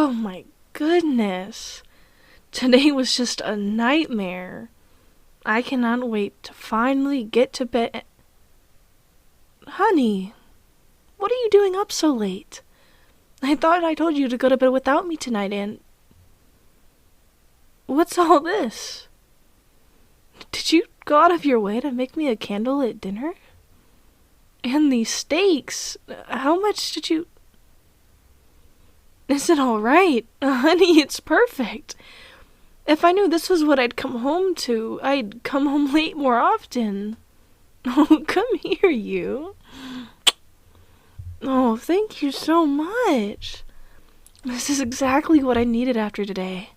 Oh my goodness. Today was just a nightmare. I cannot wait to finally get to bed. Honey, what are you doing up so late? I thought I told you to go to bed without me tonight, and... What's all this? Did you go out of your way to make me a candlelit dinner? And these steaks, how much did you... Is it alright? Honey, it's perfect. If I knew this was what I'd come home to, I'd come home late more often. Oh, come here, you. Oh, thank you so much. This is exactly what I needed after today.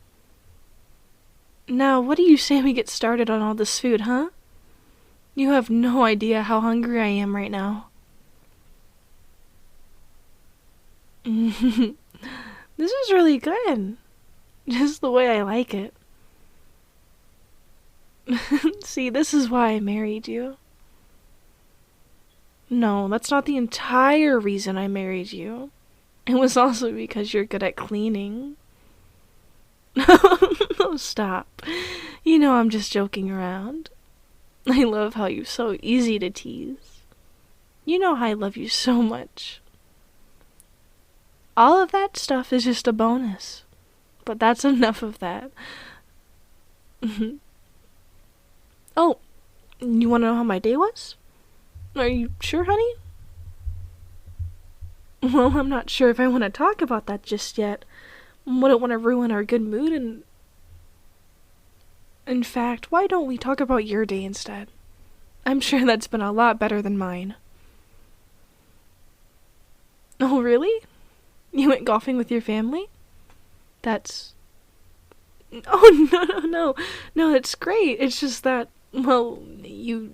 Now, what do you say we get started on all this food, huh? You have no idea how hungry I am right now. This is really good. Just the way I like it. See, this is why I married you. No, that's not the entire reason I married you. It was also because you're good at cleaning. No, stop. You know I'm just joking around. I love how you're so easy to tease. You know how I love you so much. All of that stuff is just a bonus. But that's enough of that. Oh, you want to know how my day was? Are you sure, honey? Well, I'm not sure if I want to talk about that just yet. Wouldn't want to ruin our good mood, and... In fact, why don't we talk about your day instead? I'm sure that's been a lot better than mine. Oh, really? You went golfing with your family? That's... Oh, no. No, it's great. It's just that, well, you...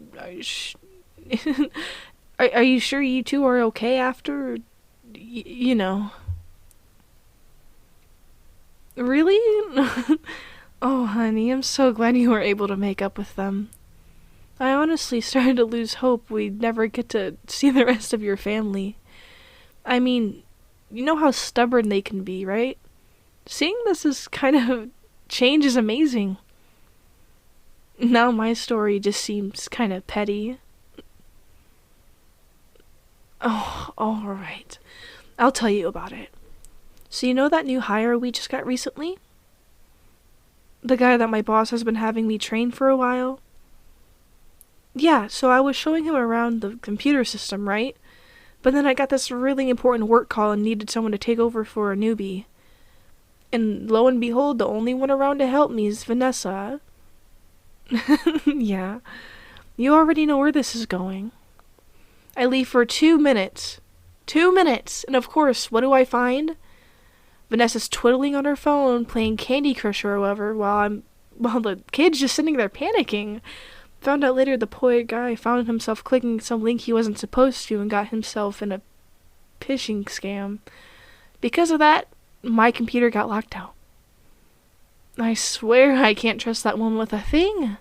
Are you sure you two are okay after... you know... Really? Oh, honey, I'm so glad you were able to make up with them. I honestly started to lose hope we'd never get to see the rest of your family. I mean, you know how stubborn they can be, right? Seeing this is kind of... change is amazing. Now my story just seems kind of petty. Oh, alright. I'll tell you about it. So you know that new hire we just got recently? The guy that my boss has been having me train for a while? Yeah, so I was showing him around the computer system, right? But then I got this really important work call and needed someone to take over for a newbie. And lo and behold, the only one around to help me is Vanessa. Yeah, you already know where this is going. I leave for 2 minutes. 2 minutes! And of course, what do I find? Vanessa's twiddling on her phone, playing Candy Crush or whatever, while the kid's just sitting there panicking. Found out later the poor guy found himself clicking some link he wasn't supposed to and got himself in a phishing scam. Because of that, my computer got locked out. I swear I can't trust that woman with a thing.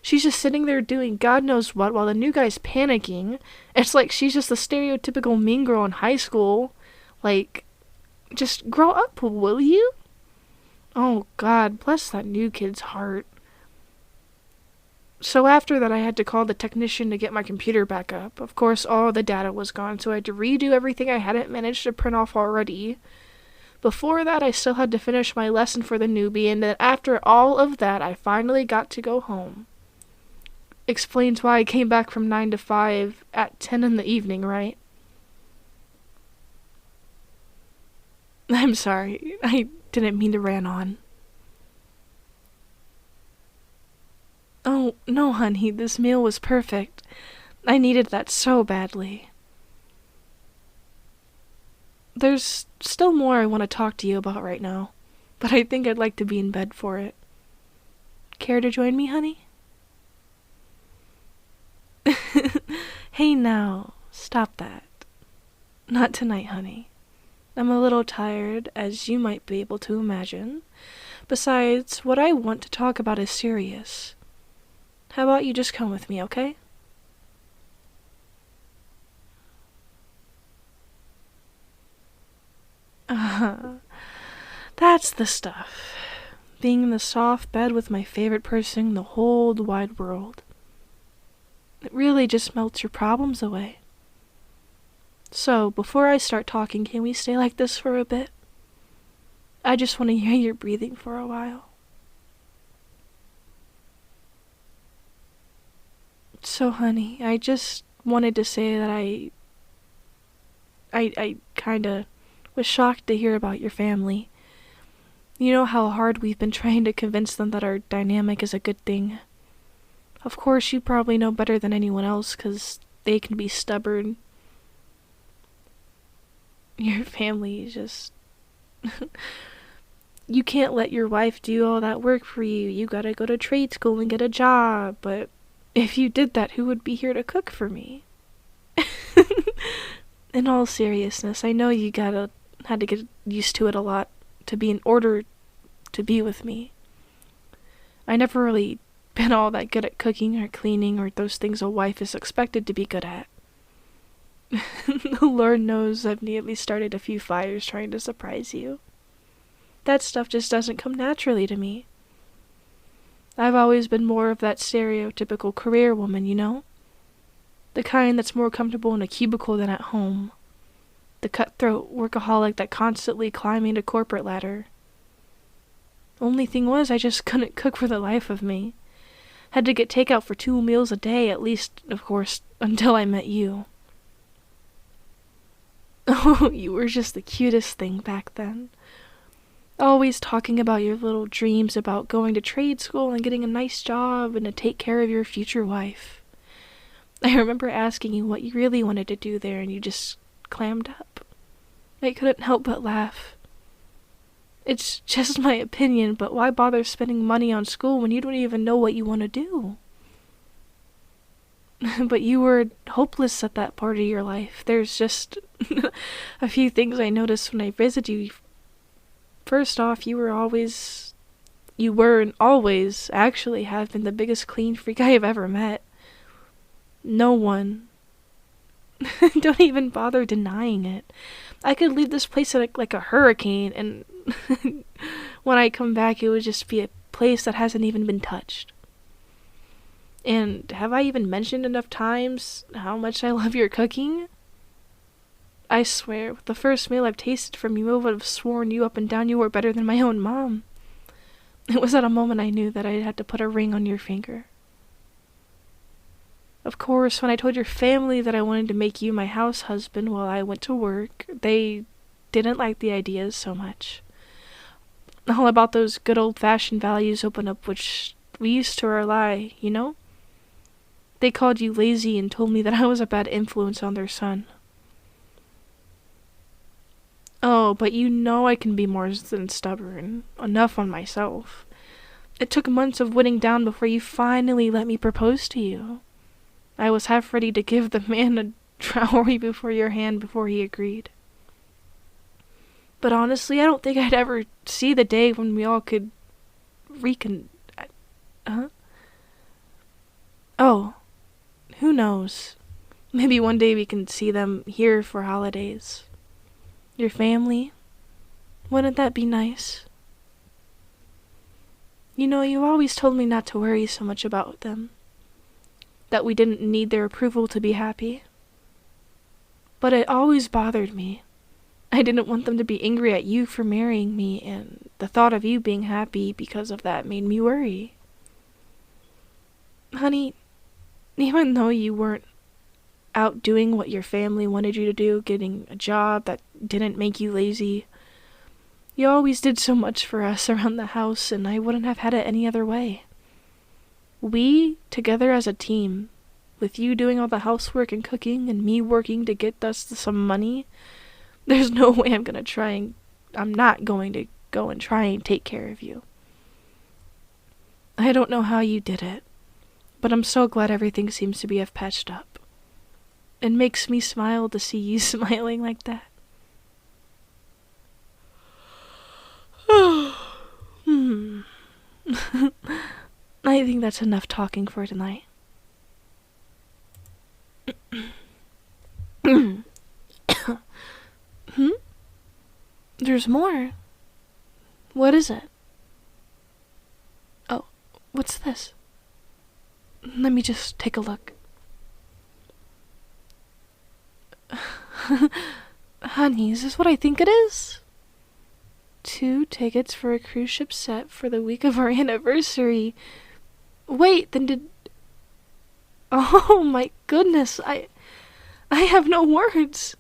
She's just sitting there doing God knows what while the new guy's panicking. It's like she's just the stereotypical mean girl in high school. Like, just grow up, will you? Oh God, bless that new kid's heart. So after that, I had to call the technician to get my computer back up. Of course, all the data was gone, so I had to redo everything I hadn't managed to print off already. Before that, I still had to finish my lesson for the newbie, and then after all of that, I finally got to go home. Explains why I came back from 9 to 5 at 10 in the evening, right? I'm sorry, I didn't mean to ran on. Oh, no, honey, this meal was perfect. I needed that so badly. There's still more I want to talk to you about right now, but I think I'd like to be in bed for it. Care to join me, honey? Hey now, stop that. Not tonight, honey. I'm a little tired, as you might be able to imagine. Besides, what I want to talk about is serious. How about you just come with me, okay? That's the stuff. Being in the soft bed with my favorite person in the whole wide world. It really just melts your problems away. So, before I start talking, can we stay like this for a bit? I just want to hear your breathing for a while. So, honey, I just wanted to say that I kinda was shocked to hear about your family. You know how hard we've been trying to convince them that our dynamic is a good thing. Of course, you probably know better than anyone else, 'cause they can be stubborn. Your family is just... You can't let your wife do all that work for you. You gotta go to trade school and get a job, but if you did that, who would be here to cook for me? In all seriousness, I know you had to get used to it a lot to be in order to be with me. I never really been all that good at cooking or cleaning or those things a wife is expected to be good at. The Lord knows I've nearly started a few fires trying to surprise you. That stuff just doesn't come naturally to me. I've always been more of that stereotypical career woman, you know? The kind that's more comfortable in a cubicle than at home. The cutthroat workaholic that constantly climbing a corporate ladder. Only thing was, I just couldn't cook for the life of me. Had to get takeout for 2 meals a day, at least, of course, until I met you. Oh, you were just the cutest thing back then. Always talking about your little dreams about going to trade school and getting a nice job and to take care of your future wife. I remember asking you what you really wanted to do there and you just clammed up. I couldn't help but laugh. It's just my opinion, but why bother spending money on school when you don't even know what you want to do? But you were hopeless at that part of your life. There's just a few things I noticed when I visited you. First off, you were and always actually have been the biggest clean freak I have ever met. No one. Don't even bother denying it. I could leave this place like a hurricane, and when I come back, it would just be a place that hasn't even been touched. And have I even mentioned enough times how much I love your cooking? I swear, with the first meal I've tasted from you, I would have sworn you up and down you were better than my own mom. It was at a moment I knew that I had to put a ring on your finger. Of course, when I told your family that I wanted to make you my house husband while I went to work, they didn't like the idea so much. All about those good old-fashioned values open up which we used to rely, you know? They called you lazy and told me that I was a bad influence on their son. Oh, but you know I can be more than stubborn. Enough on myself. It took months of whittling down before you finally let me propose to you. I was half ready to give the man a dowry before he agreed. But honestly, I don't think I'd ever see the day when we all could Oh, who knows? Maybe one day we can see them here for holidays. Your family? Wouldn't that be nice? You know, you always told me not to worry so much about them. That we didn't need their approval to be happy. But it always bothered me. I didn't want them to be angry at you for marrying me, and the thought of you being happy because of that made me worry. Honey, even though you weren't out doing what your family wanted you to do, getting a job that didn't make you lazy, you always did so much for us around the house, and I wouldn't have had it any other way. We, together as a team, with you doing all the housework and cooking, and me working to get us some money, there's no way I'm not going to go and try and take care of you. I don't know how you did it, but I'm so glad everything seems to be patched up. It makes me smile to see you smiling like that. I think that's enough talking for tonight. There's more. What is it? Oh, what's this? Let me just take a look. Honey, is this what I think it is? 2 tickets for a cruise ship set for the week of our anniversary. Wait, then did... Oh my goodness, I have no words.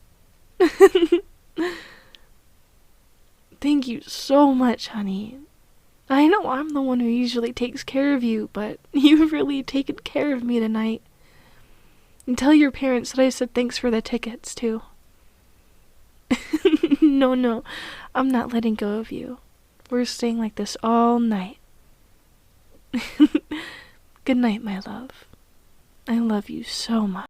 Thank you so much, honey. I know I'm the one who usually takes care of you, but you've really taken care of me tonight. And tell your parents that I said thanks for the tickets, too. No, I'm not letting go of you. We're staying like this all night. Good night, my love. I love you so much.